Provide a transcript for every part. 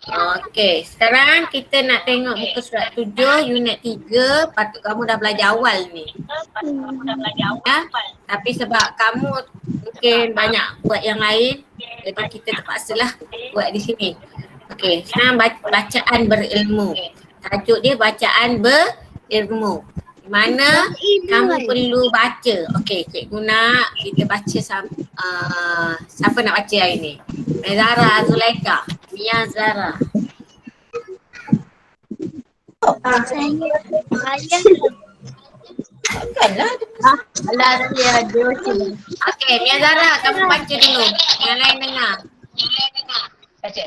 Okey, sekarang kita nak tengok muka surat 7 unit 3. Patut kamu dah belajar awal ni. Ya? Tapi sebab kamu mungkin banyak buat yang lain, jadi kita terpaksalah buat di sini. Okey, sekarang bacaan berilmu. Tajuk dia bacaan berilmu. Di mana kamu perlu baca. Okey, cikgu nak kita baca siapa nak baca hari ni? Zara Zulaika, Mia Zara. Bukanlah. Alah, dia macam. Okey, Mia Zara, kamu baca dulu. Yang lain dengar. Baca.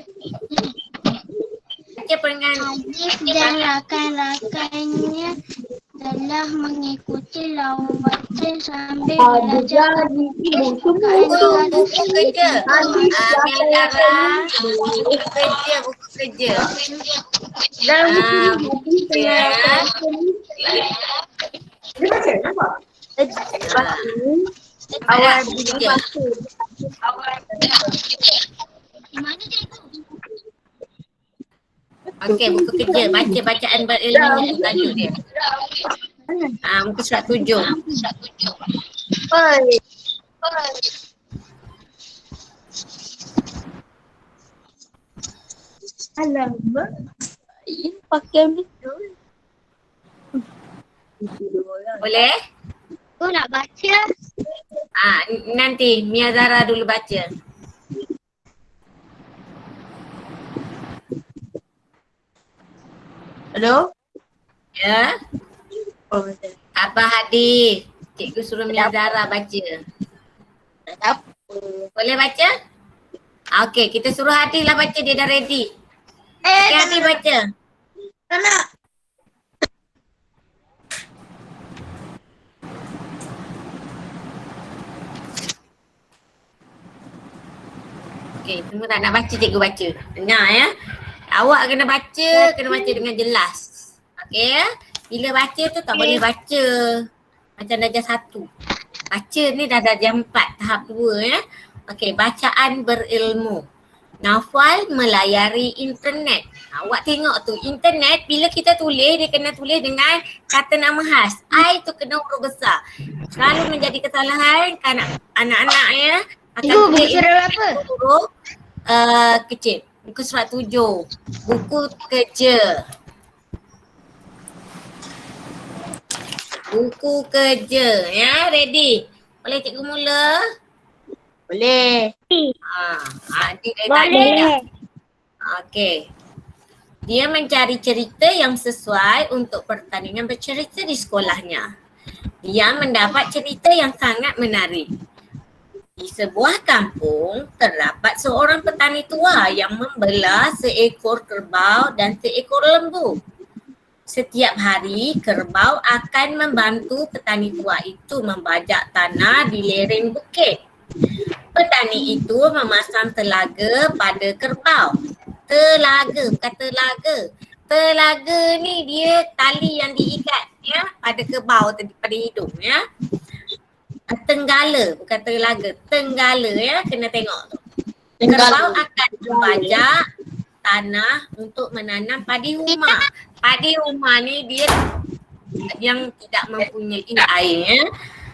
Baca peringatan. Alif dan rakan-rakannya telah mengikuti lawang baca sambil belajar Buku kerja. Mia Zara, buku kerja. Awal kerja. Okey, buku kerja. Baca bacaan berilmu tu tajuk dia. Muka surat 7. Alamak, ini pakai betul. Boleh? Kau nak baca? Nanti Mia Zara dulu baca. Hello? Ya. Oh, betul. Abah Hadi. Cikgu suruh Mia Zara baca. Tak apa. Boleh baca? Okey, kita suruh Hadi lah baca, dia dah ready. Okey, Hadi baca. Tak nak. Okey, semua tak nak baca, cikgu baca. Dengar ya. Awak kena baca dengan jelas. Okey ya. Bila baca tu tak boleh baca macam darjah 1. Baca ni dah darjah 4, tahap 2 ya. Okey, bacaan berilmu. Naufal melayari internet. Awak tengok tu, internet bila kita tulis, dia kena tulis dengan kata nama khas. I tu kena huruf besar. Selalu menjadi kesalahan kan anak-anak ya. Ibu, buku surat apa? Huruf kecil. Buku surat 7. Buku kerja. Buku kerja. Ya, ready? Boleh cikgu mula? Boleh. Adik dah tadi dah. Okey. Dia mencari cerita yang sesuai untuk pertandingan bercerita di sekolahnya. Dia mendapat cerita yang sangat menarik. Di sebuah kampung, terdapat seorang petani tua yang membelah seekor kerbau dan seekor lembu. Setiap hari, kerbau akan membantu petani tua itu membajak tanah di lereng bukit. Petani itu memasang telaga pada kerbau. Telaga, bukan telaga. Telaga ni dia tali yang diikat ya pada kerbau tadi, pada hidung ya. Tenggala, bukan telaga, tenggala ya, kena tengok tu. Kerbau akan membajak tanah untuk menanam padi rumah. Padi rumah ni dia yang tidak mempunyai air ya.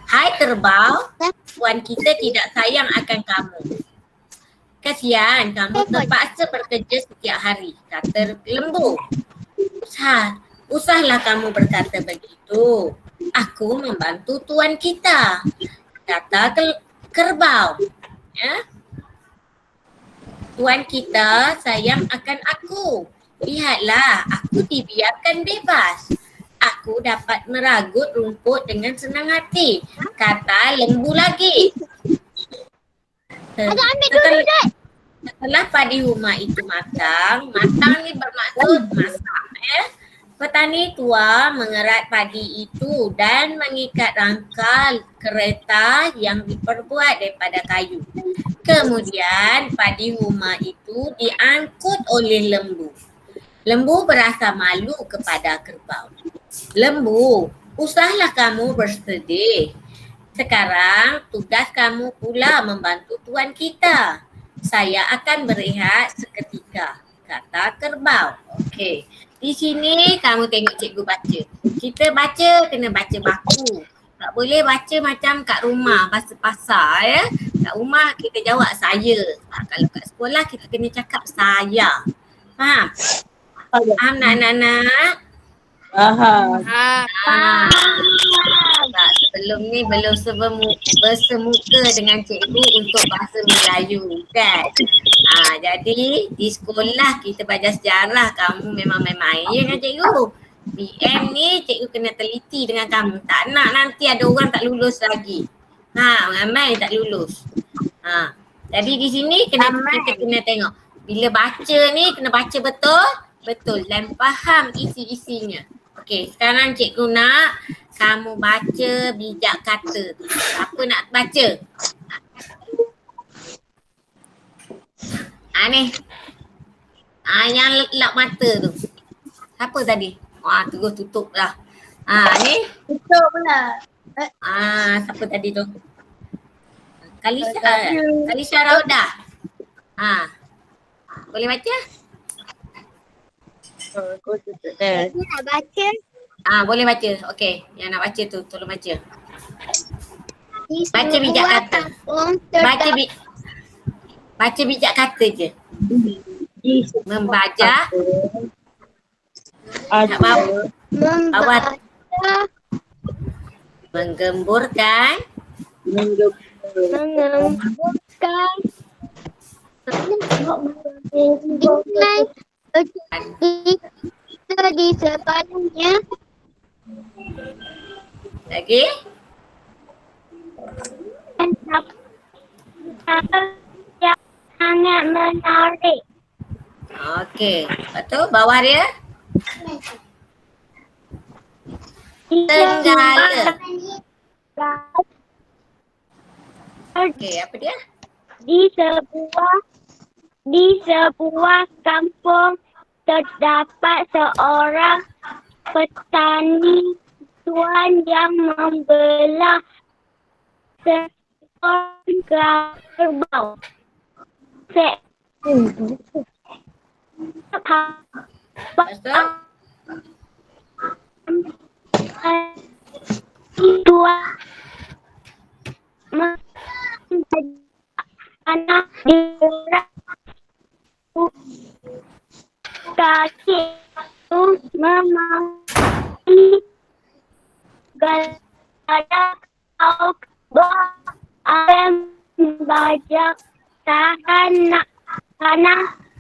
Hai kerbau, tuan kita tidak sayang akan kamu. Kasihan kamu terpaksa bekerja setiap hari, kata lembu. Usahlah kamu berkata begitu. Aku membantu tuan kita, kata kerbau. Ya? Tuan kita sayang akan aku. Lihatlah, aku dibiarkan bebas. Aku dapat meragut rumput dengan senang hati, kata lembu lagi. Setelah padi rumah itu matang ni bermaksud masak ya. Petani tua mengerat padi itu dan mengikat rangka kereta yang diperbuat daripada kayu. Kemudian padi rumah itu diangkut oleh lembu. Lembu berasa malu kepada kerbau. Lembu, usahlah kamu bersedih. Sekarang tugas kamu pula membantu tuan kita. Saya akan berehat seketika. kata kerbau. Okey. Di sini kamu tengok cikgu baca. Kita baca kena baca baku. Tak boleh baca macam kat rumah bahasa pasar ya. Kat rumah kita jawab saya. Kalau kat sekolah kita kena cakap saya. Faham? Faham nak anak-anak? Faham. Tak, sebelum ni belum bersemuka dengan cikgu untuk bahasa Melayu kan. Jadi di sekolah kita belajar sejarah, kamu memang main-main dengan cikgu. BM ni cikgu kena teliti dengan kamu. Tak nak nanti ada orang tak lulus lagi. Ramai tak lulus. Jadi di sini kita kena tengok. Bila baca ni kena baca betul dan faham isi-isinya. Okey, sekarang cikgu nak kamu baca bijak kata tu. Apa nak baca? Ni. Yang lap mata tu. Siapa tadi? Terus tutup lah. Ni. Tutup pula. Siapa tadi tu? Kalisha Raudah. Boleh baca? Aku tutup dah. Aku nak baca. Boleh baca. Okey, yang nak baca tu tolong baca. Di Baca bijak sebuah kata. kampung Baca bijak kata je. Membajak. Nak bawa. membaca Menggemburkan. mengemburkan kita di sebelahnya Lagi. yang sangat menarik. Okey. Lepas tu bawah dia. Tenggala. Okey, apa dia? Di sebuah kampung terdapat seorang petani tuan yang membelah seekor kerbau. Lepas tu? Tuan anak diorang kaki itu memangki gada kau akan bajak tanah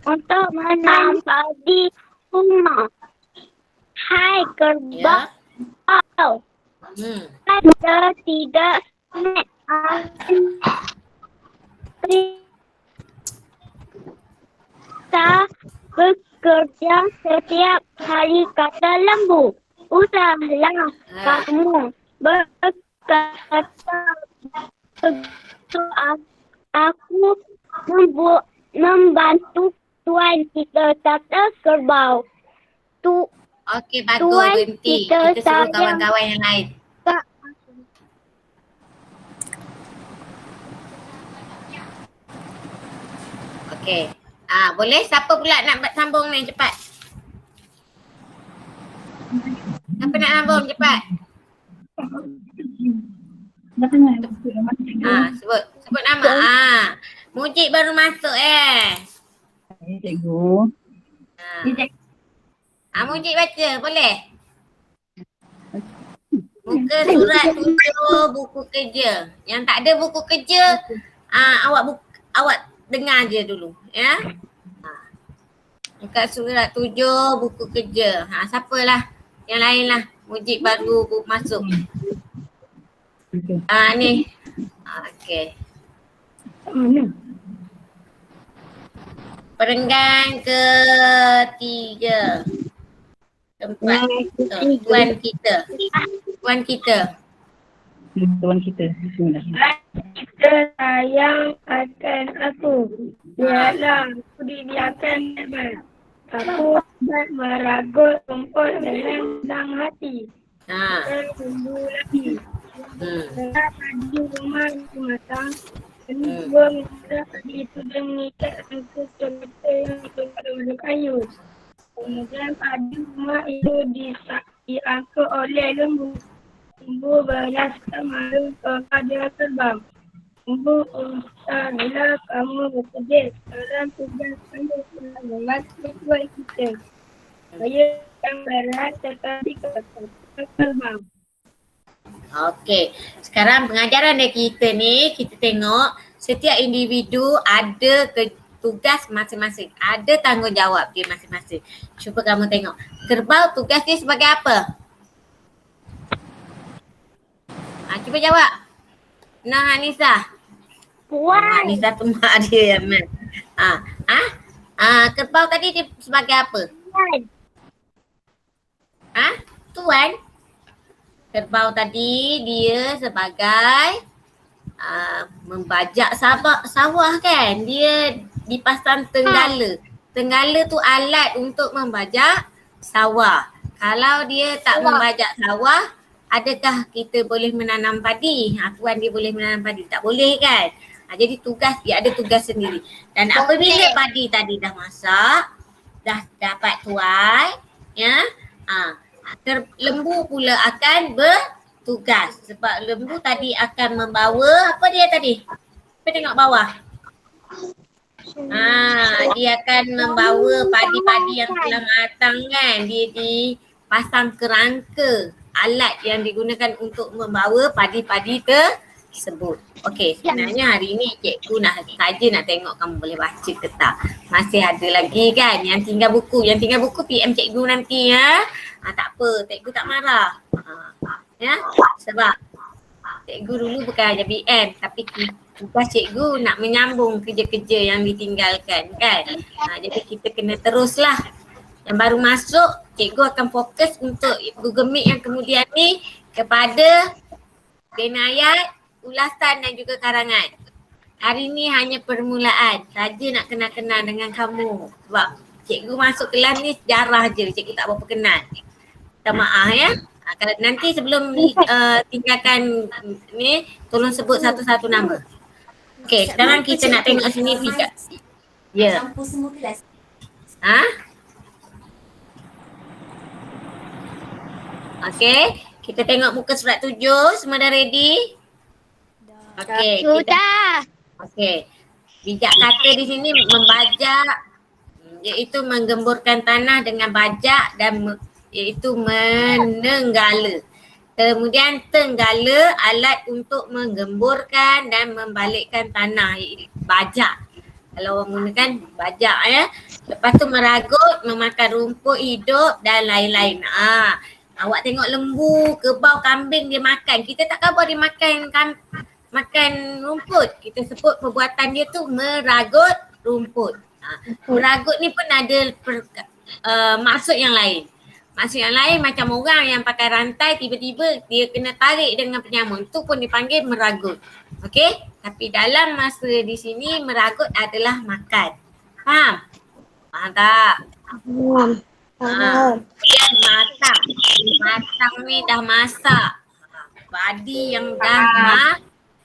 untuk menambah di rumah. Hai kerbau, Anda tidak kita bekerja setiap hari, kata lembu. Usahlah kamu berkata aku membantu tuan kita, kata kerbau. Okey, bagus. Tuan, Berhenti. kita Kita suruh sayang. kawan-kawan yang lain. Okey. Boleh? Siapa pula nak sambung ni? Cepat. Siapa nak sambung? Cepat. Sebut nama. Mujib baru masuk Cikgu. Mujib baca, boleh? Muka surat 7 buku kerja. Yang tak ada buku kerja, awak dengar je dulu, ya. Muka surat 7 buku kerja. Siapalah yang lain lah. Mujib baru masuk. Ni. Okey. Perenggan ketiga. Tempat tuan kita. Tuan kita. Bismillah. Kita sayang akan aku. Biarlah aku dibiarkan hebat. Aku dapat meragut rumput dengan senang hati. Dan tunggu lagi. Setelah tadi rumah matang, Kedua mula itu dia mengikat angka cerita yang berwarna kayu. Kemudian pada rumah itu diangkat oleh lembu. Lembu beraskan malu kepada terbang. Lembu usahlah kamu bekerja. Sekarang tugas kamu adalah membantu buat kita. Saya yang berat tetapi terbang. Okey, sekarang pengajaran dari kita ni, kita tengok setiap individu ada tugas masing-masing. Ada tanggungjawab dia masing-masing. Cuba kamu tengok. Kerbau tugas dia sebagai apa? Cuba jawab. Nah, Anissa. Anissa tu mak dia, Man. Kerbau tadi dia sebagai apa? Tuan. Kerbau tadi dia sebagai membajak sawah kan. Dia dipasang tenggala. Tenggala tu alat untuk membajak sawah. Kalau dia tak membajak sawah, adakah kita boleh menanam padi? Tuan dia boleh menanam padi? Tak boleh kan? Jadi tugas dia ada tugas sendiri. Dan apabila padi tadi dah masak, dah dapat tuai, ya, lembu pula akan bertugas sebab lembu tadi akan membawa apa dia tadi? Kita tengok bawah. Dia akan membawa padi-padi yang telah matang kan. Dia dipasang kerangka alat yang digunakan untuk membawa padi-padi tersebut. Okey, sebenarnya hari ni cikgu nak tengok kamu boleh baca ke tak. Masih ada lagi kan yang tinggal buku. Yang tinggal buku PM cikgu nanti ya. Tak apa, cikgu tak marah. Ya, sebab cikgu dulu bukan ajar BM tapi tugas cikgu nak menyambung kerja-kerja yang ditinggalkan kan. Jadi kita kena teruslah. Yang baru masuk, cikgu akan fokus untuk Google Meet yang kemudian ni kepada benayat, ulasan dan juga karangan. Hari ni hanya permulaan. Saja nak kenal-kenal dengan kamu. Sebab cikgu masuk kelas ni sejarah je. Cikgu tak berapa kenal. Minta maaf ya. Kalau nanti sebelum tinggalkan ni, tolong sebut satu-satu nama. Okey, sekarang kita nak tengok sini tiga. Ya. Okey, kita tengok muka surat 7. Semua dah ready? Okey. Okey. Bijak kata di sini membajak, iaitu menggemburkan tanah dengan bajak dan iaitu menenggala. Kemudian tenggala alat untuk menggemburkan dan membalikkan tanah, iaitu bajak. Kalau orang gunakan bajak ya. Lepas tu meragut, memakan rumput hidup dan lain-lain. Awak tengok lembu, kerbau, kambing dia makan. Kita tak khabar dia makan rumput. Kita sebut perbuatan dia tu meragut rumput. Meragut ni pun ada maksud yang lain. Maksud yang lain macam orang yang pakai rantai tiba-tiba dia kena tarik dengan penyamun. Itu pun dipanggil meragut. Okey? Tapi dalam masa di sini meragut adalah makan. Faham? Faham tak? Kemudian matang. Matang ni dah masak. Padi yang dah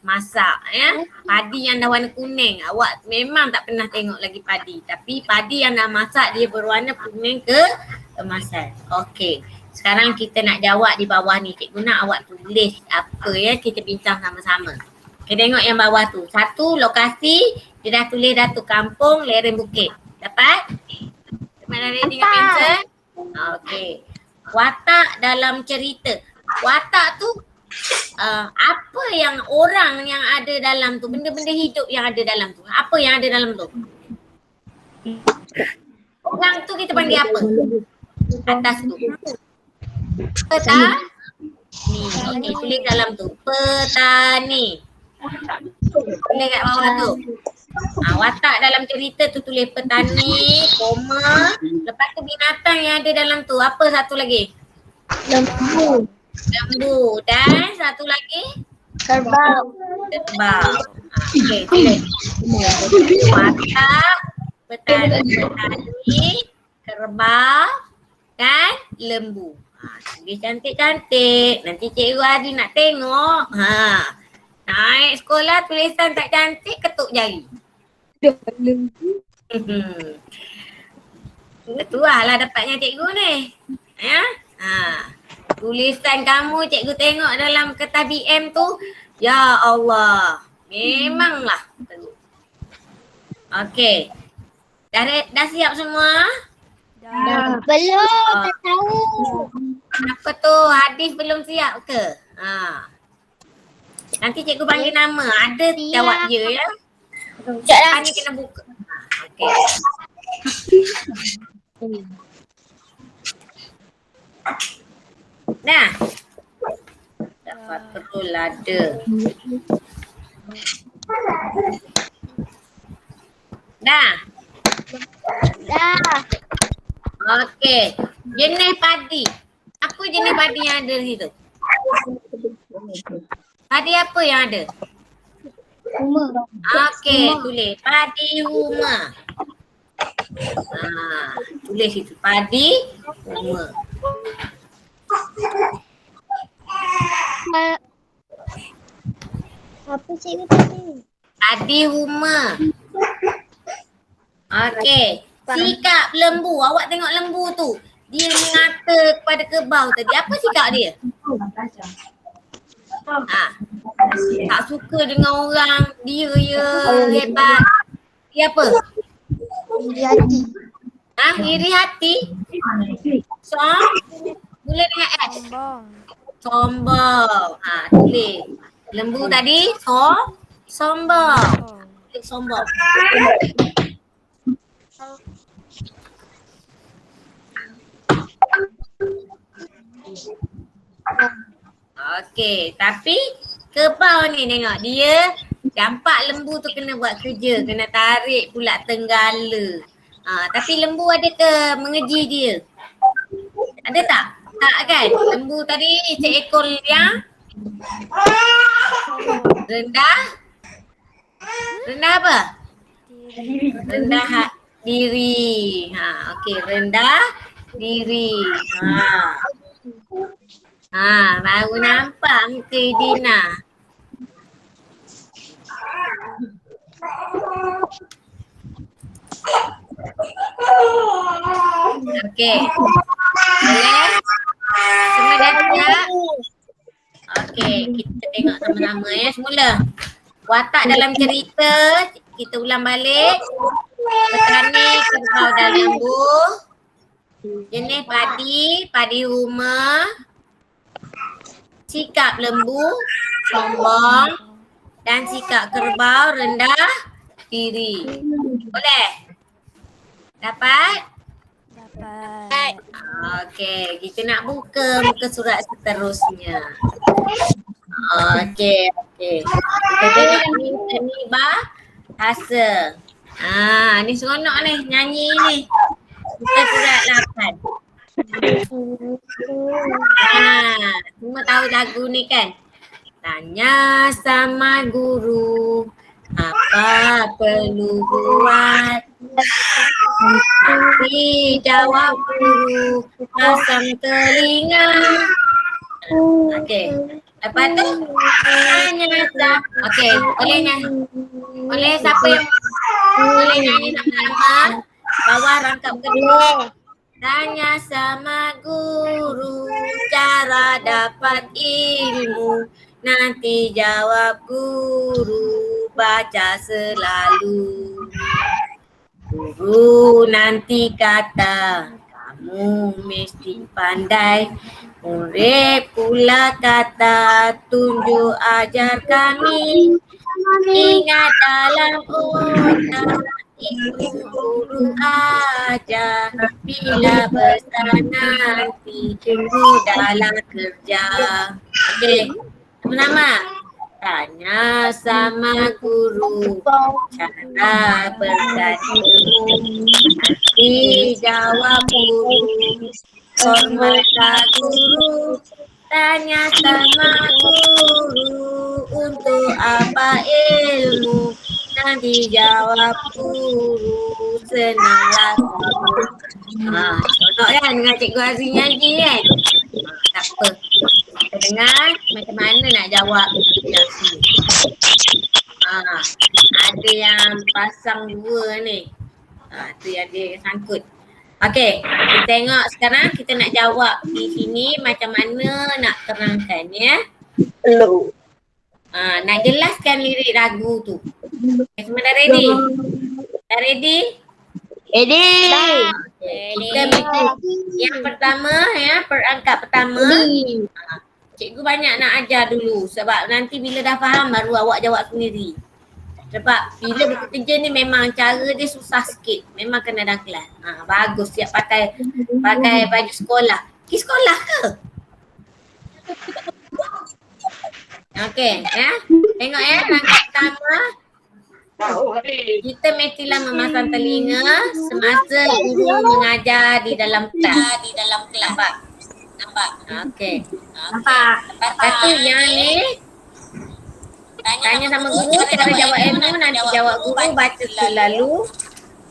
masak ya. Padi yang dah warna kuning. Awak memang tak pernah tengok lagi padi. Tapi padi yang dah masak dia berwarna kuning ke emasan. Okey. Sekarang kita nak jawab di bawah ni. Cikgu nak awak tulis apa ya, kita bincang sama-sama. Kita tengok yang bawah tu. Satu, lokasi. Dia dah tulis Datuk Kampung, lereng bukit. Dapat? Mana ready dengan pensel? Okey. Watak dalam cerita. Watak tu apa yang orang yang ada dalam tu, benda-benda hidup yang ada dalam tu. Apa yang ada dalam tu? Orang tu kita panggil apa? Atas tu. Petani. Ni tulis dalam tu. Petani. Tulis kat bawah tu. Watak dalam cerita tu tulis petani, koma. Lepas tu binatang yang ada dalam tu. Apa satu lagi? Lembu. Lembu. Dan satu lagi? Kerbau. Kerbau. Okey, tulis. Watak, petani, kerbau dan lembu. Tulis cantik-cantik. Nanti Cikgu Adi nak tengok. Naik sekolah tulisan tak cantik ketuk jari. Ketua lah dapatnya cikgu ni. Ya? Tulisan kamu cikgu tengok dalam kertas BM tu. Ya Allah. Memanglah. Okey. Dah siap semua? Belum, tak tahu. Apa tu? Hadis belum siap ke? Nanti cikgu panggil nama. Ada jawab je ya. Sekejap ni kena buka. Okey. Dah. Dapat betul ada. Dah. Dah. Okey. Jenis padi. Apa jenis padi yang ada di situ? Padi apa yang ada? Okey, tulis padi huma. Tulis situ padi huma. Apa cikgu tadi? Padi huma. Okey. Sikap lembu. Awak tengok lembu tu. Dia mengata kepada kerbau tadi. Apa sikap dia? Tak suka dengan orang. Dia hebat. Dia apa? Iri hati. Iri hati? Mula dengan S. Sombong. Tulis. Lembu tadi sombong. Tulis sombong. Okey, tapi kerbau ni tengok dia nampak lembu tu kena buat kerja, kena tarik pula tenggala. Tapi lembu ada ke mengeji dia? Ada tak? Tak kan? Lembu tadi seekor yang rendah. Rendah apa? Rendah diri. Okey, rendah diri. Baru nampak muka Dina. Okey. Boleh? Semua dah siap? Okey, kita tengok sama-sama ya. Semula. Watak dalam cerita, kita ulang balik. Petani, kerbau dan lembu. Jenis padi huma. Sikap lembu, sombong. Dan sikap kerbau, rendah diri. Boleh? Dapat? Dapat. Okey, kita nak buka muka surat seterusnya. Okey. Kita tengok ni bahasa. Ni seronok ni, nyanyi ni. Muka surat 8. Semua tahu lagu ni kan? Tanya sama guru apa perlu buat. Tapi jawab guru pasang telinga. Okey. Lepas tu tanya siapa. Okey, boleh nyanyi. Boleh siapa yang boleh nyanyi sama-sama? Bawah rangkap kedua. Tanya sama guru cara dapat ilmu. Nanti jawab guru baca selalu. Guru nanti kata kamu mesti pandai. Murid pula kata tunjuk ajar kami. Ingat dalam otak guru aja, bila besar nanti mudahlah kerja. Okey, nama tanya sama guru cara bergantung. Dijawab guru, hormatlah guru. Tanya sama guru, untuk apa ilmu? Nanti jawab guru, senanglah guru. Contoh kan dengan Cikgu Azri nyanyi kan? Tak apa. Kita dengar macam mana nak jawab yang sini. pasang dua ni. Tu yang dia sangkut. Okey, kita tengok sekarang kita nak jawab di sini macam mana nak terangkan ya. Hello. Nak jelaskan lirik lagu tu. Semua dah ready? Dah ready? Ready. Kita yang pertama ya, perangkat pertama. Cikgu banyak nak ajar dulu sebab nanti bila dah faham baru awak jawab sendiri. Sebab bila bekerja ni memang cara dia susah sikit. Memang kena dalam kelas. Bagus siap pakai baju sekolah. Pergi sekolah ke? Okey ya. Tengok ya langkah pertama. Kita mestilah memasang telinga semasa guru mengajar di dalam kelas. Nampak? Okey. Nampak. Lepas tu yang ni tanya sama guru cara jawab ilmu, nanti jawab guru baca selalu.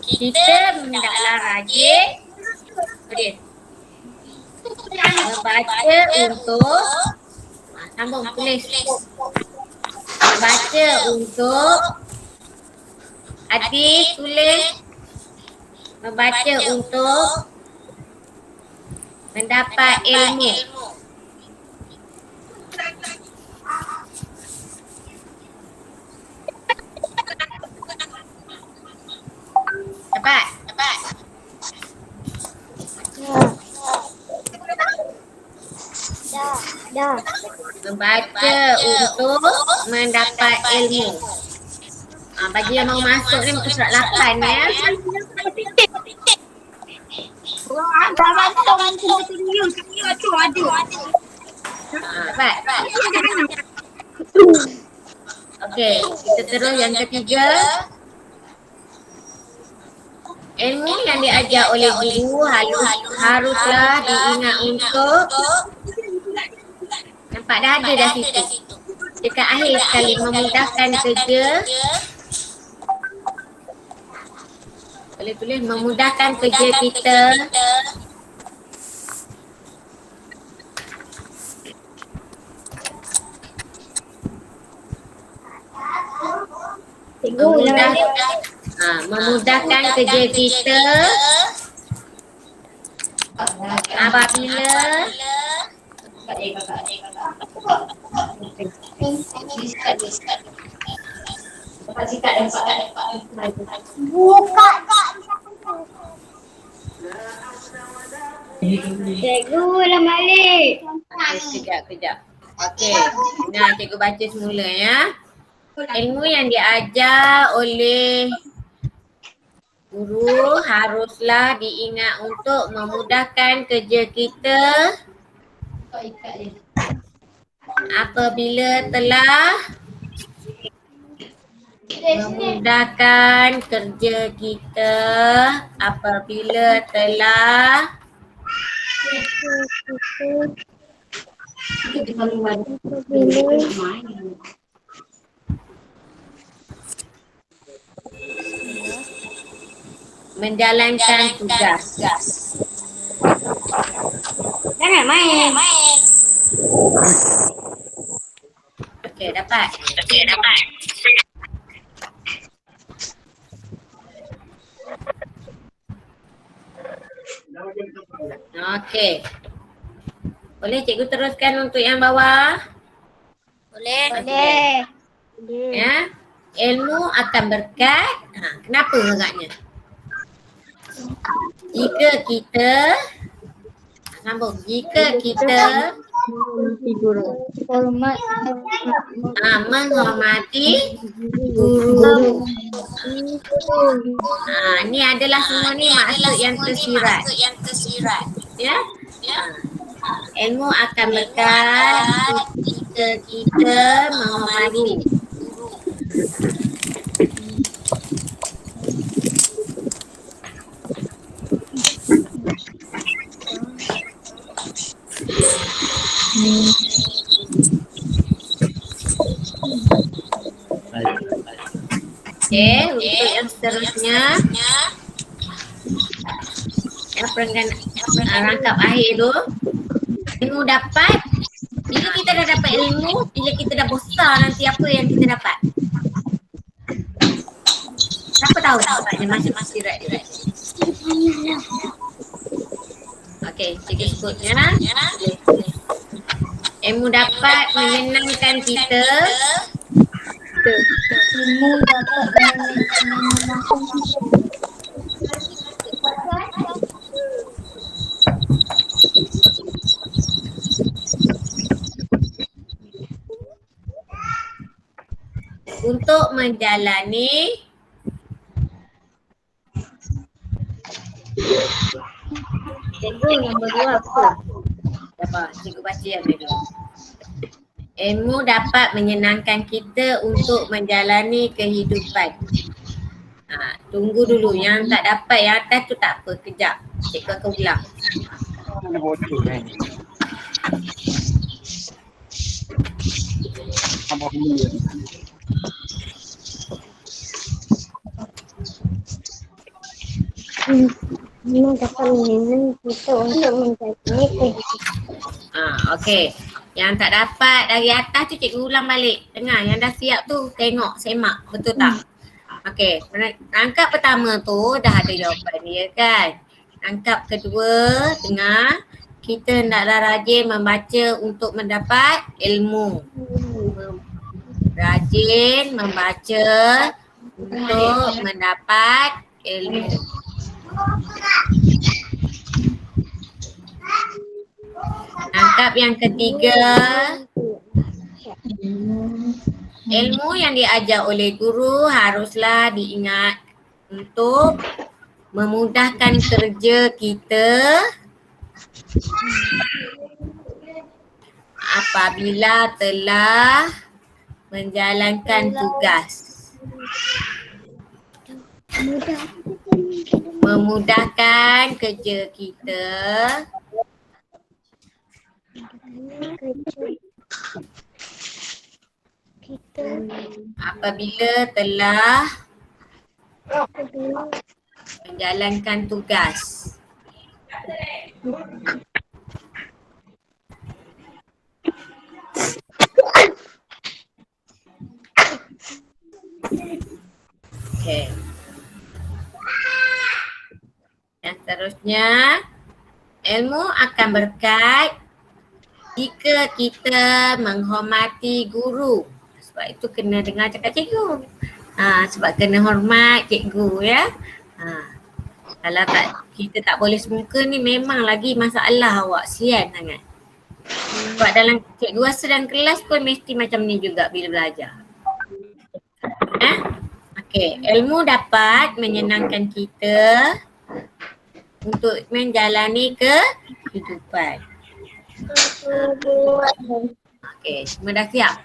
Kita hendaklah rajin. Okey. Membaca untuk sambung tulis. Membaca untuk adik tulis. Membaca untuk mendapat ilmu. Dapat? Dah. Membaca untuk mendapat ilmu. Bagi yang mau masuk ni muka surat 8 ya. Dapat? Okey, kita terus yang ketiga. Ilmu yang diajar oleh guru haruslah diingat untuk nampak dah ada dah situ. Dekat akhir sekali memudahkan kerja. Boleh tulis memudahkan kerja kita. Memudahkan kerja kita apabila Buka. Cikgu lah balik. Kejap. Okey. Nah, cikgu baca semula ya. Ilmu yang diajar oleh guru haruslah diingat untuk memudahkan kerja kita apabila telah memudahkan kerja kita apabila telah menjalankan tugas. Jangan main. Okey, dapat. Okey. Boleh cikgu teruskan untuk yang bawah? Boleh. Ya. Ilmu akan berkat. Kenapa agaknya? Jika kita menghormati guru. Ni adalah semua ni maksud yang tersirat. Ya. Ilmu akan berkat jika kita menghormati guru. Okey, untuk yang seterusnya rangkap akhir tu. Ilmu dapat. Bila kita dah dapat ilmu, bila kita dah besar nanti apa yang kita dapat? tahu sebabnya masuk istirahat dia? Okey, cikgu sebutnya. Ilmu dapat menyenangkan kita. Ilmu dapat menyenangkan kita. Untuk menjalani cikgu nombor 2 apa? Dapat cikgu baca yang dulu. Ilmu dapat menyenangkan kita untuk menjalani kehidupan. Tunggu dulu, yang tak dapat yang atas tu tak apa, kejap. Cikgu akan ulang. Ilmu dapat menyenangkan kita untuk menjalani kehidupan. Okey. Yang tak dapat dari atas tu cikgu ulang balik. Dengar, yang dah siap tu tengok, semak. Betul tak? Okey. Rangkap pertama tu dah ada jawapan dia kan. Rangkap kedua, dengar. Kita hendaklah rajin membaca untuk mendapat ilmu. Rajin membaca untuk mendapat ilmu. Rangkap yang ketiga, ilmu yang diajar oleh guru haruslah diingat untuk memudahkan kerja kita apabila telah menjalankan tugas. Memudahkan kerja kita apabila telah menjalankan tugas. Okey. Yang seterusnya, ilmu akan berkat jika kita menghormati guru. Sebab itu kena dengar cakap cikgu. Sebab kena hormat cikgu ya. Kalau kita tak boleh semuka ni memang lagi masalah awak, sian sangat. Sebab dalam cikgu rasa dalam kelas pun mesti macam ni juga bila belajar. Okey, ilmu dapat menyenangkan kita untuk menjalani kehidupan. Okey, semua dah siap?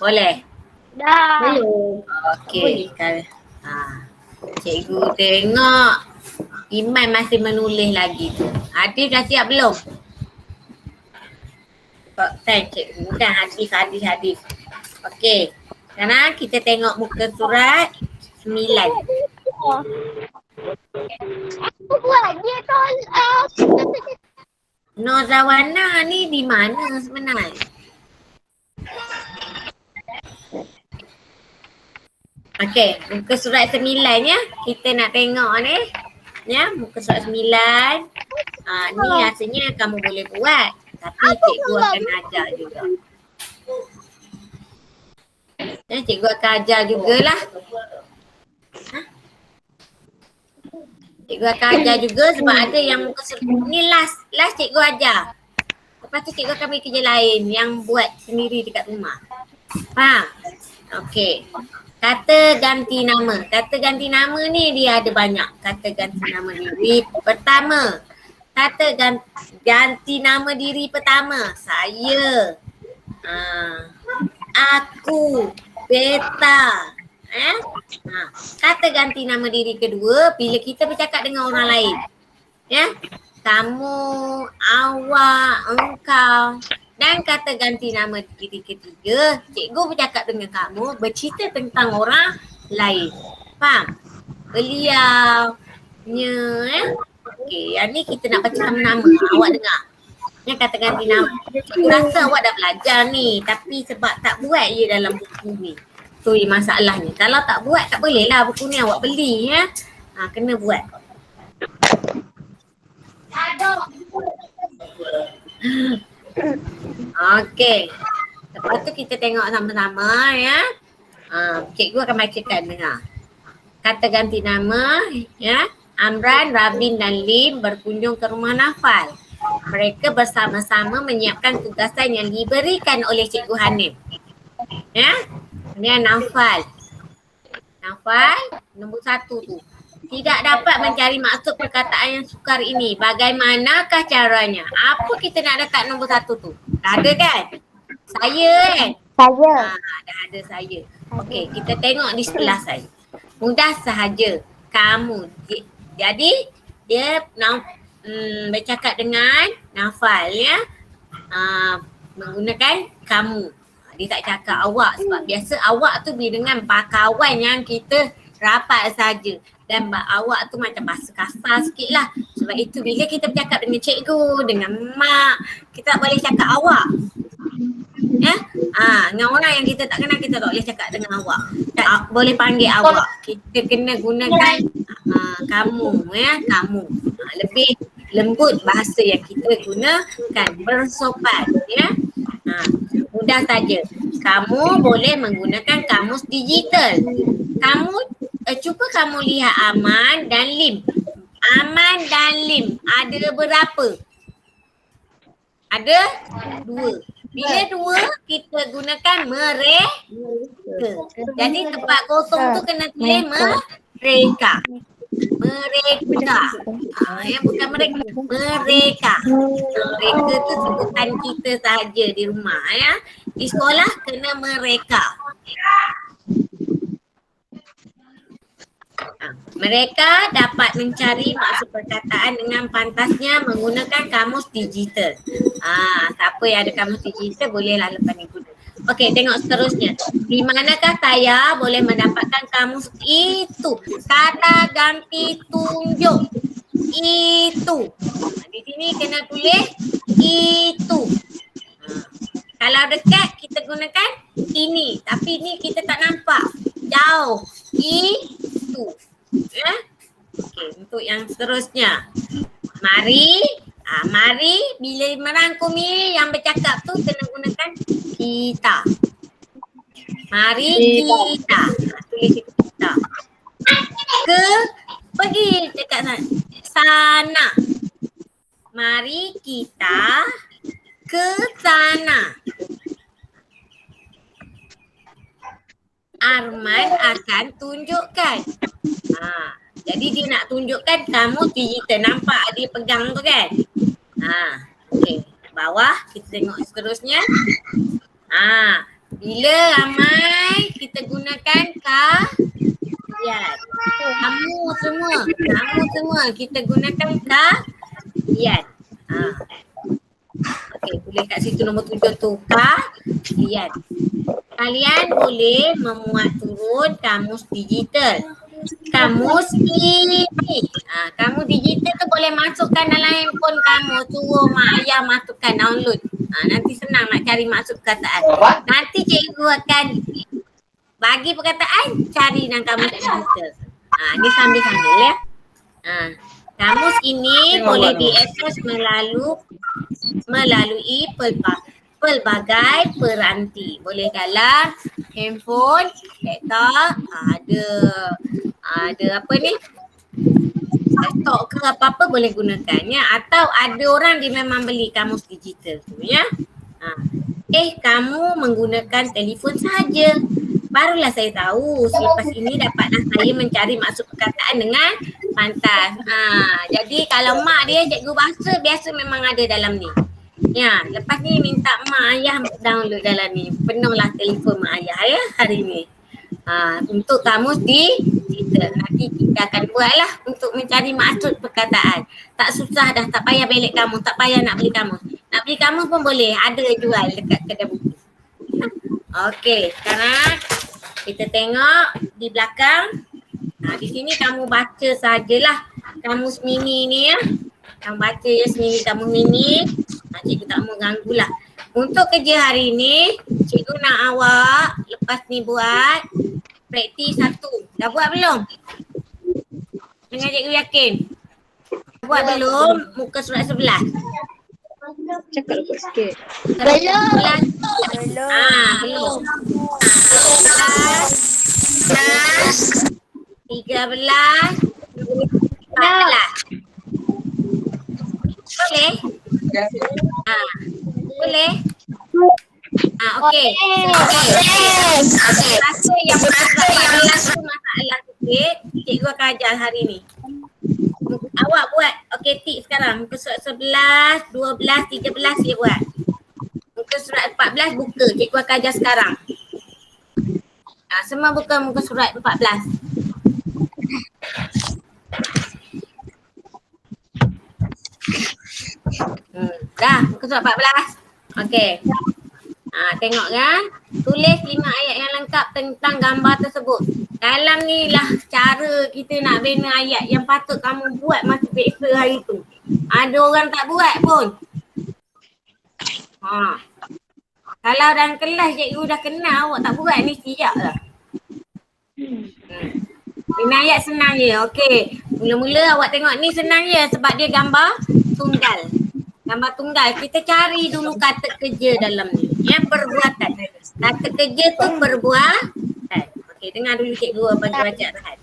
Boleh? Dah. Okey. Cikgu tengok Iman masih menulis lagi tu. Hadis dah siap belum? Thank cikgu. Bukan hadis. Okey. Sekarang kita tengok muka surat 9. Aku buat dia tolak. Nozawana ni di mana sebenarnya? Okey, muka surat 9 ya. Kita nak tengok ni. Ya, muka surat 9. Ni rasanya kamu boleh buat. Tapi cikgu akan ajar juga. Cikgu akan ajar jugalah. Cikgu akan ajar juga sebab ada yang muka surat ni last cikgu ajar. Lepas tu cikgu akan bagi kerja lain yang buat sendiri dekat rumah. Faham? Okey. Kata ganti nama. Kata ganti nama ni dia ada banyak. Kata ganti nama diri pertama. Kata ganti nama diri pertama. Saya. Aku. Beta. Kata ganti nama diri kedua bila kita bercakap dengan orang lain. Ya. Kamu, awak, engkau. Dan kata ganti nama diri ketiga, cikgu bercakap dengan kamu bercerita tentang orang lain. Faham? Beliau, Okey, yang ni kita nak baca nama-nama. Awak dengar. Yang kata ganti nama. Cikgu rasa awak dah belajar ni tapi sebab tak buat je dalam buku ni. Tu masalahnya. Kalau tak buat tak boleh lah buku ni awak beli ya. Kena buat. Okey. Lepas tu kita tengok sama-sama ya. Cikgu akan bacakan dengar. Kata ganti nama ya. Amran, Rabin dan Lim berkunjung ke rumah Nafal. Mereka bersama-sama menyiapkan tugasan yang diberikan oleh Cikgu Hanim. Ya. Ini Nafal. Nafal nombor 1 tu. Tidak dapat mencari maksud perkataan yang sukar ini. Bagaimanakah caranya? Apa kita nak letak nombor 1 tu? Dah ada kan? Saya kan? Saya. Dah ada saya. Okey, kita tengok di sebelah saya. Mudah sahaja. Kamu. Jadi, dia bercakap dengan Nafal ya. Menggunakan kamu. Dia tak cakap awak sebab biasa awak tu dengan kawan yang kita rapat saja. Dan awak tu macam bahasa kasar sikit lah. Sebab itu bila kita bercakap dengan cikgu, dengan mak, kita tak boleh cakap awak. Ya? Dengan orang yang kita tak kenal kita tak boleh cakap dengan awak. Tak boleh panggil awak. Kita kena gunakan kamu ya, kamu. Lebih lembut bahasa yang kita gunakan, bersopan ya. Mudah saja. Kamu boleh menggunakan kamus digital. Cuba kamu lihat Aman dan Lim. Aman dan Lim ada berapa? Ada 2. Bila 2 kita gunakan mereka. Jadi tempat kosong tu kena tulis mereka. Mereka. Bukan mereka. Mereka. Mereka tu sebutan kita saja di rumah ya. Di sekolah kena mereka. Mereka dapat mencari maksud perkataan dengan pantasnya menggunakan kamus digital. Siapa yang ada kamus digital bolehlah lepas ni guna. Okey, tengok seterusnya. Di manakah saya boleh mendapatkan kamus itu? Kata ganti tunjuk. Itu. Di sini kena tulis itu. Kalau dekat kita gunakan ini. Tapi ni kita tak nampak. Jauh. Itu. Ya. Okey, untuk yang seterusnya. Mari. Mari bila merangkumi yang bercakap tu kena gunakan kita. Mari kita. Tulis kita. Pergi dekat sana. Mari kita ke sana. Arman akan tunjukkan. Jadi dia nak tunjukkan kamu digital. Nampak dia pegang tu kan? Okey. Bawah kita tengok seterusnya. Bila ramai kita gunakan kalian. Kamu semua kita gunakan kalian. Okey, boleh kat situ nombor 7 tu kalian. Kalian boleh memuat turun kamus digital. Kamus ini. Kamus digital tu boleh masukkan dalam handphone kamu. Suruh mak ayah masukkan download. Nanti senang nak cari maksud perkataan. Nanti cikgu akan bagi perkataan, cari dalam kamus digital. Ni sambil-sambil ya. Kamus ini boleh diakses melalui pelbagai peranti. Boleh dalam handphone, laptop, ada apa ni? Laptop ke apa-apa boleh gunakan ya. Atau ada orang dia memang beli kamus digital tu ya. Kamu menggunakan telefon saja. Barulah saya tahu selepas ini dapatlah saya mencari maksud perkataan dengan pantas. Jadi kalau mak dia cikgu bahasa biasa memang ada dalam ni. Ya, lepas ni minta mak ayah download dalam ni. Penuhlah telefon mak ayah ya hari ni. Untuk kamus digital. Nanti kita akan buatlah untuk mencari maksud perkataan. Tak susah dah, tak payah belik kamu, tak payah nak beli kamus. Nak beli kamus pun boleh, ada jual dekat kedai buku. Okey, sekarang kita tengok di belakang. Di sini kamu baca sajalah kamus mini ni ya. Kamu baca ya sendiri kamus mini. Cikgu tak mau ganggu lah. Untuk kerja hari ni, cikgu nak awak lepas ni buat praktis 1. Dah buat belum? Dengan cikgu yakin? Dah buat belum? Muka surat 11. Cakap lupa sikit. Belum. Belum. 13, 14. Boleh? Boleh? Okey. Rasa yang masalah sikit, cikgu akan ajar hari ni. Awak buat, okey tik sekarang. Muka surat 11, 12, 13 dia buat. Muka surat 14 buka, cikgu akan ajar sekarang. Semua buka muka surat 14. Dah, muka surat 14. Okey. Tengok kan. Tulis 5 ayat yang lengkap tentang gambar tersebut. Dalam ni lah cara kita nak bina ayat yang patut kamu buat masa periksa hari tu. Ada orang tak buat pun. Kalau dalam kelas cikgu dah kenal awak tak buat ni siap lah. Bina ayat senang je. Okey. Mula-mula awak tengok ni senang je sebab dia gambar tunggal. Gambar tunggal. Kita cari dulu kata kerja dalam ni. Ya, perbuatan. Kata kerja tu perbuatan. Okey, dengar dulu cikgu bagi baca Rahat.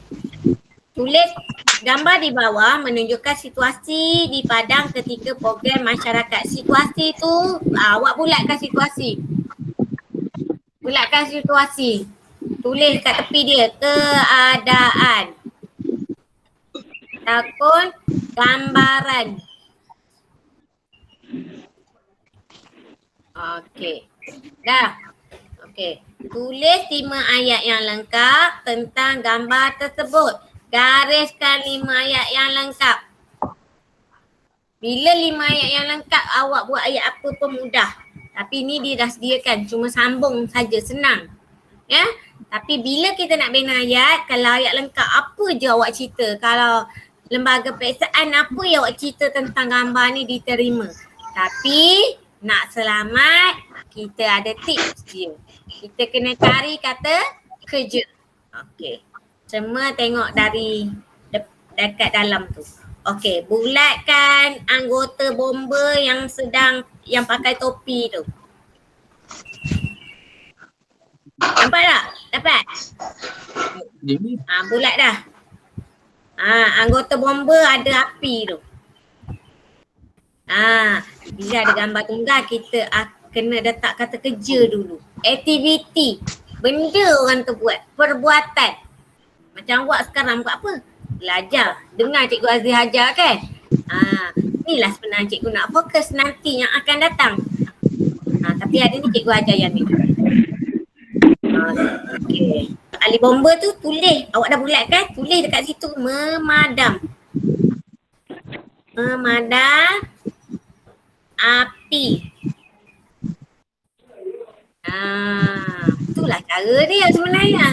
Tulis gambar di bawah menunjukkan situasi di padang ketika program masyarakat. Situasi tu, awak bulatkan situasi. Bulatkan situasi. Tulis kat tepi dia, keadaan. Takun gambaran. Okey. Dah. Okey. Tulis 5 ayat yang lengkap tentang gambar tersebut. Gariskan 5 ayat yang lengkap. Bila 5 ayat yang lengkap, awak buat ayat apa pun mudah. Tapi ni dia dah sediakan. Cuma sambung saja, senang. Ya. Tapi bila kita nak bina ayat, kalau ayat lengkap, apa je awak cerita? Kalau lembaga periksaan, apa yang awak cerita tentang gambar ni diterima. Tapi nak selamat, kita ada tips dia. Kita kena cari kata kerja. Okey. Semua tengok dari dekat dalam tu. Okey, bulatkan anggota bomba yang pakai topi tu. Nampak tak? Dapat? Bulat dah. Anggota bomba ada api tu. Bila ada gambar tunggal, kita kena letak kata kerja dulu. Aktiviti. Benda orang tu buat. Perbuatan. Macam awak sekarang buat apa? Belajar. Dengar Cikgu Azri ajar kan? Inilah sebenarnya cikgu nak fokus nanti yang akan datang. Tapi hari ni cikgu ajar yang ni. Okey. Ali bomba tu tulis. Awak dah bulat kan? Tulis dekat situ. Memadam. Memadam api. Itulah cara dia sebenarnya.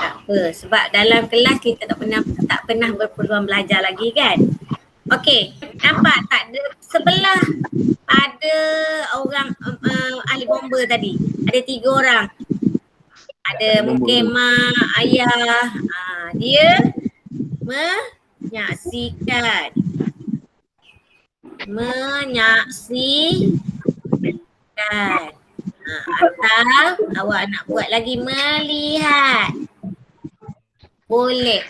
Tak apa, sebab dalam kelas kita tak pernah berpeluang belajar lagi kan. Okey, nampak tak ada sebelah pada orang ahli bomba tadi. Ada 3 orang. Ada mungkin mak, ayah. Dia menyaksikan. Atau awak nak buat lagi melihat. Boleh.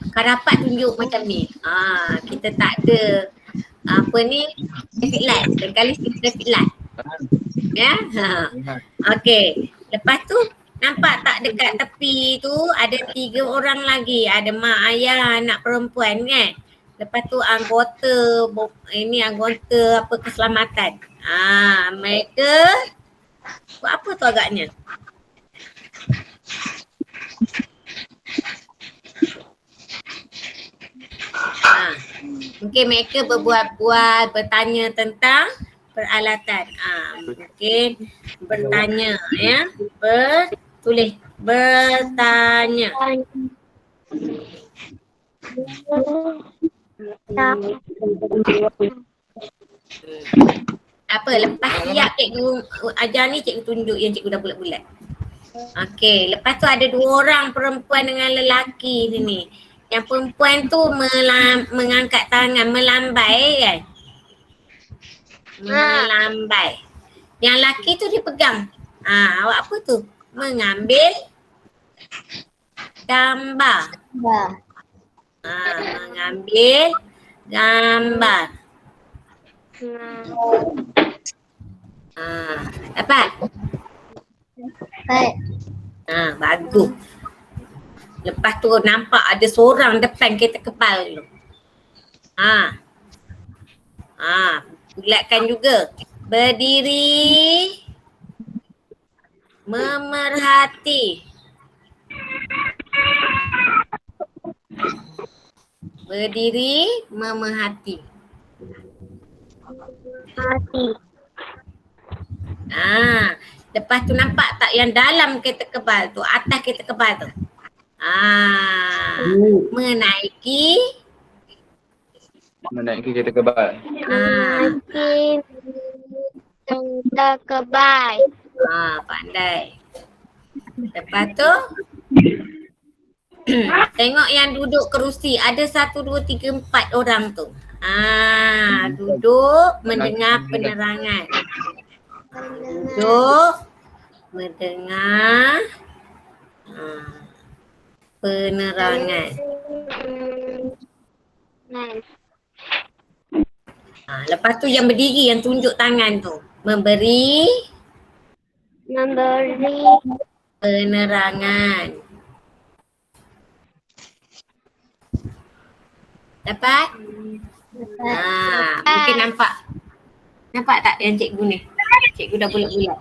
Kau dapat tunjuk macam ni. Kita tak ada apa ni, traffic light. Sekali traffic light. Ya. Okey. Lepas tu nampak tak dekat tepi tu ada 3 orang lagi. Ada mak, ayah, anak perempuan kan. Lepas tu anggota apa keselamatan. Mereka buat apa tu agaknya? Mungkin mereka berbual-bual, bertanya tentang peralatan. Mungkin bertanya ya. Tulis. Bertanya. Apa? Lepas siap cikgu ajar ni, cikgu tunjuk yang cikgu dah bulat-bulat. Okey, lepas tu ada 2 orang perempuan dengan lelaki sini. Yang perempuan tu mengangkat tangan, melambai kan? Melambai. Yang lelaki tu dia pegang. Awak apa tu? Mengambil gambar. Mengambil gambar. Dapat? Bagus. Lepas tu nampak ada seorang depan kereta kebal tu. Bulatkan juga. Berdiri. Memerhati. Berdiri, memerhati. Lepas tu nampak tak yang dalam kereta kebal tu, atas kereta kebal tu. Menaiki. Menaiki kereta kebal. Kereta kebal. Pandai. Lepas tu tengok yang duduk kerusi. Ada 1, 2, 3, 4 orang tu. Duduk mendengar penerangan. Duduk mendengar penerangan. Lepas tu yang berdiri, yang tunjuk tangan tu. Memberi penerangan. Dapat? Mungkin nampak. Nampak tak yang cikgu ni? Cikgu dah bulat-bulat.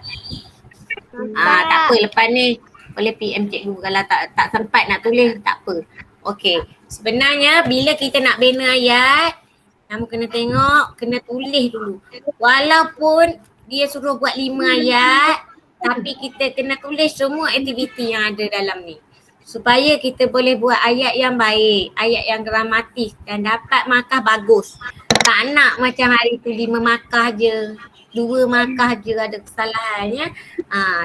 Tak apa, lepas ni boleh PM cikgu kalau tak sempat nak tulis, tak apa. Okey, sebenarnya bila kita nak bina ayat, kamu kena tengok, kena tulis dulu. Walaupun dia suruh buat 5 ayat, tapi kita kena tulis semua aktiviti yang ada dalam ni. Supaya kita boleh buat ayat yang baik, ayat yang gramatis dan dapat markah bagus. Tak nak macam hari tu 5 markah je, 2 markah je ada kesalahannya.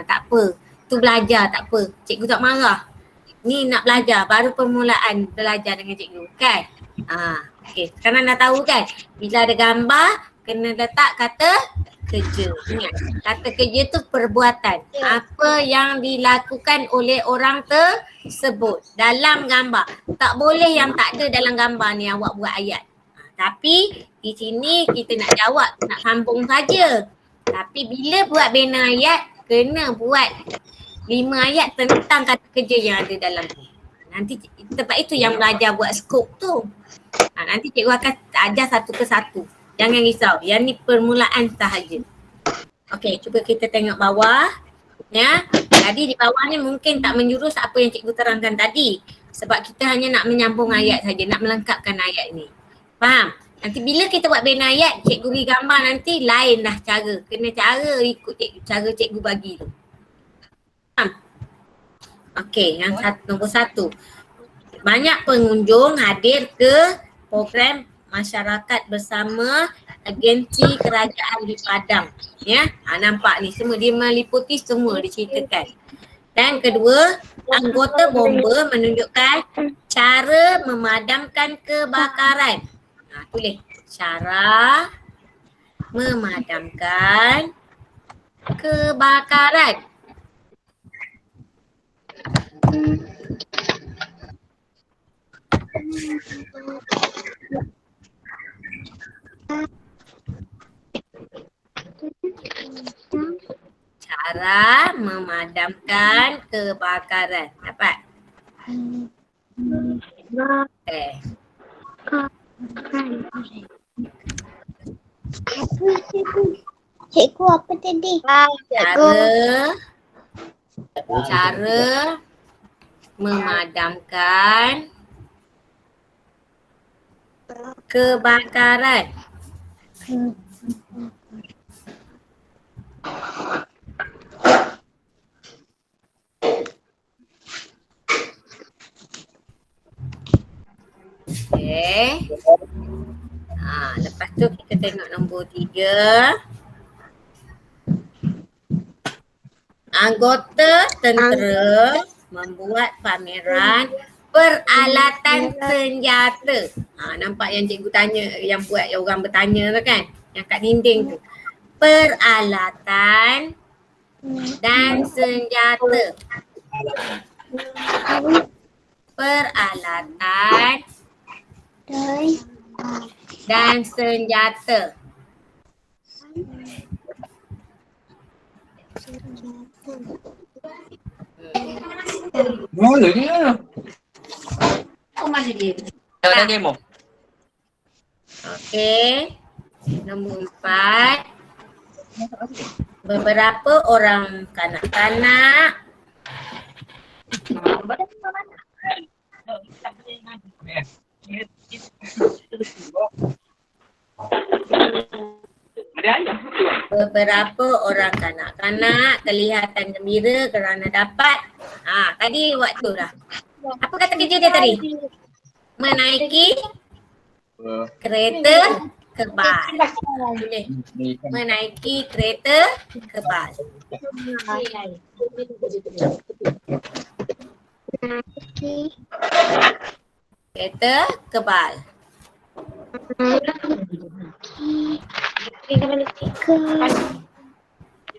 Tak apa, tu belajar tak apa. Cikgu tak marah. Ni nak belajar, baru permulaan belajar dengan cikgu kan. Okey, sekarang dah tahu kan. Bila ada gambar, kena letak kata kerja. Ingat, kata kerja tu perbuatan. Apa yang dilakukan oleh orang tersebut dalam gambar. Tak boleh yang tak ada dalam gambar ni awak buat ayat. Tapi di sini kita nak jawab, nak sambung saja. Tapi bila buat bina ayat, kena buat 5 ayat tentang kata kerja yang ada dalam tu. Nanti tempat itu yang belajar buat skop tu. Nanti cikgu akan ajar satu ke satu. Jangan risau. Yang ni permulaan sahaja. Okey, cuba kita tengok bawah. Ya. Jadi di bawah ni mungkin tak menjurus apa yang cikgu terangkan tadi. Sebab kita hanya nak menyambung ayat saja, nak melengkapkan ayat ni. Faham? Nanti bila kita buat bina ayat, cikgu beri gambar nanti lain dah cara. Kena cara ikut cara cikgu bagi tu. Faham? Okey, yang nombor 1. Banyak pengunjung hadir ke program masyarakat bersama agensi kerajaan di Padang. Ya, nampak ni semua dia meliputi semua diceritakan. Dan kedua, anggota bomba menunjukkan cara memadamkan kebakaran. Tulis cara memadamkan kebakaran. Cara memadamkan kebakaran. Dapat? Okay. Cikgu apa tadi? Cara memadamkan kebakaran. Okey. Lepas tu kita tengok nombor 3. Anggota tentera membuat pameran peralatan senjata. Nampak yang cikgu tanya, yang buat yang orang bertanya tu kan? Yang kat dinding tu. Peralatan dan senjata. Peralatan dan senjata. Mula dia. Jangan demo. Okey. Nombor 4. Beberapa orang kanak-kanak kanak-kanak kelihatan gembira kerana dapat tadi waktu dah. Apa kata kerja dia tadi? Menaiki kereta kebal. Boleh. Menaiki kereta kebal. Kereta kebal.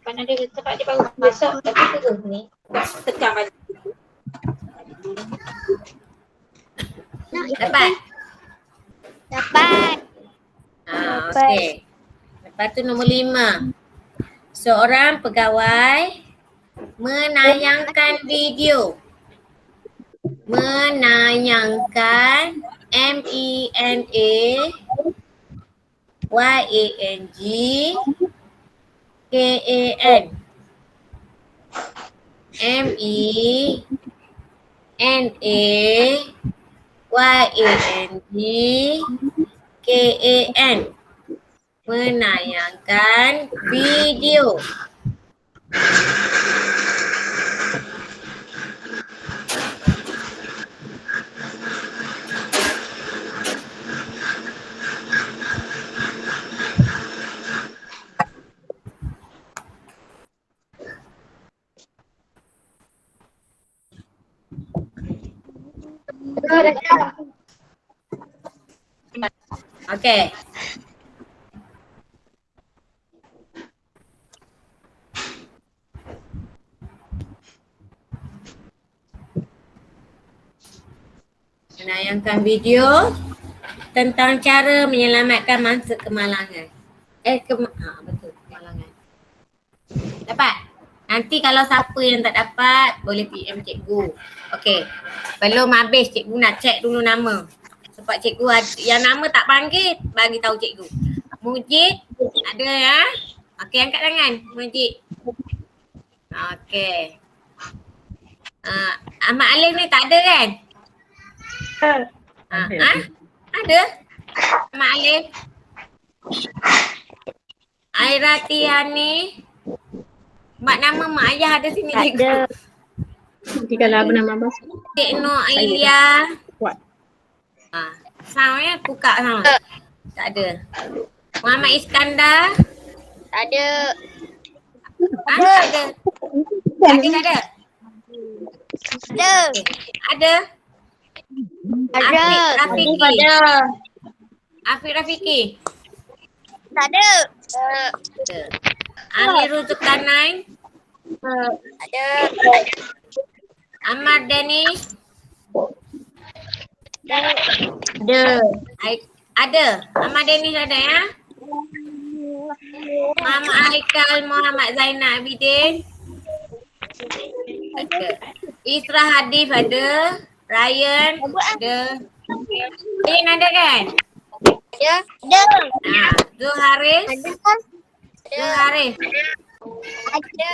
Mana dia tempat dia baru besok tapi terus ni. Tekan balik. Dapat? Dapat. Okey. Lepas tu nombor 5. Seorang pegawai menayangkan video. Menayangkan MENAYANGKAN. MENAYANGKAN. Menayangkan video. Okey. Menayangkan video tentang cara menyelamatkan mangsa kemalangan. Betul, kemalangan. Dapat? Nanti kalau siapa yang tak dapat boleh PM cikgu. Okey. Belum habis cikgu nak check dulu nama. Sebab cikgu yang nama tak panggil, bagi tahu cikgu. Mujid ada ya? Okey, angkat tangan Mujid. Okey. Ahmad Alif ni tak ada kan? Ada? Ahmad Alif. Airati Hani. Mak nama mak ayah ada sini cikgu. Nanti kalau apa nama abang? Cik Nur Ailia. Kuat. Sound ya, buka sound. Tak ada. Muhammad Iskandar. Tak ada. Tak ada. Lagi tak ada? Ada. Ada? Ada. Rafiki. Afiq Rafiki. Tak ada. Ada. Amirul Zulkarnain. Ada. Ahmad Danish. Ada. Ada. Ahmad Danish ada ya? Muhammad Haikal, Muhammad Zainal Abidin. Ada. Isra Hadif ada. Ryan ada. Din ada kan? Ada. Ada. Zul Haris. Ada kan? Zul Haris. Ada.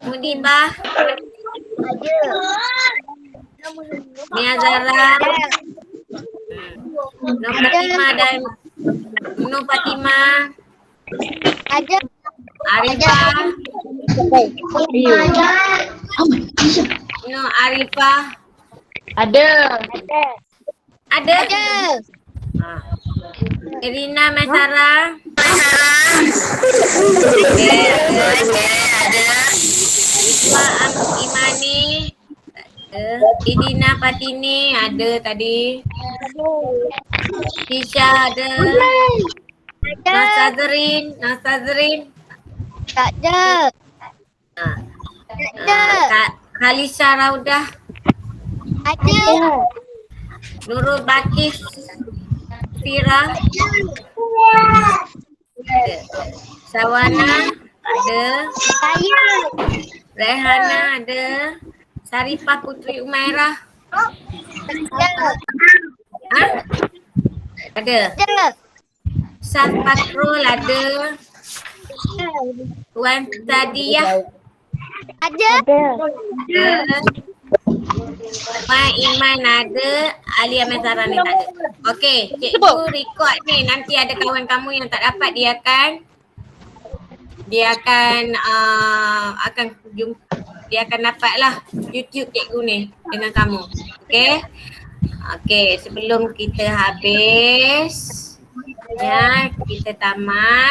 Mudibah. Ada. Nia Zara. Nur Fatimah dan Nur Fatimah. Ada. Arifah. Ada. Nur Arifah. Ada. Ada. Ada? Ada. Irina Maisara. Ada. Isma Imani. Idina Patini ada tadi. Tisha ada. Ada. Nasazrin. Tak ada. Khalisa Raudah. Ada. Nurul Bakis. Fira. Sawana ada. Saya. Rehana ada. Sarifah Putri Umairah. Ada. Ha? Ada. Ada. Saf Patrol ada. Tuan Tadiah Ada. ada. Mak Iman ada. Alia Maisara ni tak ada. Okey, cikgu record ni. Nanti ada kawan kamu yang tak dapat, dia akan dapatlah YouTube cikgu ni dengan kamu. Okey. Okey, sebelum kita habis ya, kita tamat.